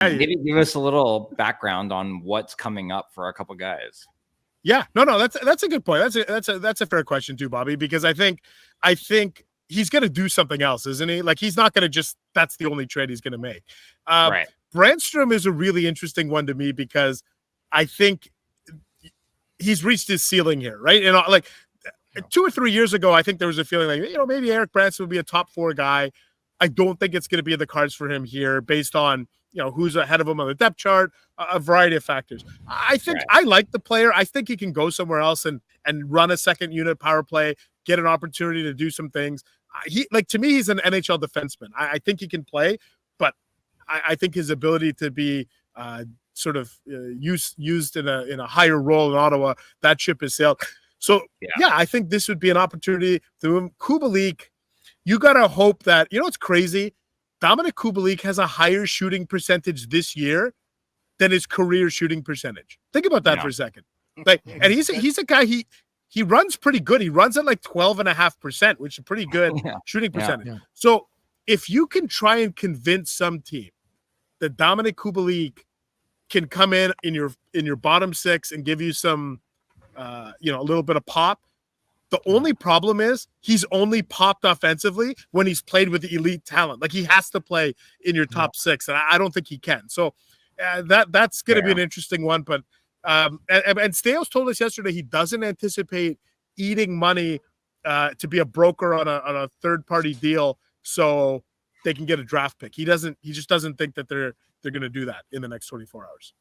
Maybe give us a little background on what's coming up for a couple guys. Yeah, no, that's a good point. That's a fair question too, Bobby, because I think he's going to do something else, isn't he? Like he's not going to just that's the only trade he's going to make. Right. Brandstrom is a really interesting one to me because I think he's reached his ceiling here, right? And like 2 or 3 years ago, I think there was a feeling like maybe Erik Brandstrom would be a top 4 guy. I don't think it's going to be in the cards for him here, based on who's ahead of him on the depth chart, a variety of factors. I think I like the player. I think he can go somewhere else and run a second unit power play, get an opportunity to do some things. To me, he's an NHL defenseman. I think he can play, but I think his ability to be sort of used in a higher role in Ottawa, that ship has sailed. So yeah, I think this would be an opportunity to him. Kubalik, you got to hope that it's crazy. Dominik Kubalik has a higher shooting percentage this year than his career shooting percentage. Think about that for a second. And he's a guy, he runs pretty good. He runs at like 12.5%, which is pretty good shooting percentage. Yeah. So if you can try and convince some team that Dominik Kubalik can come in your bottom 6 and give you some, a little bit of pop. The only problem is he's only popped offensively when he's played with the elite talent. Like he has to play in your top 6, and I don't think he can. So that's going to be an interesting one. But and Steos told us yesterday he doesn't anticipate eating money to be a broker on a third-party deal so they can get a draft pick. He just doesn't think that they're going to do that in the next 24 hours.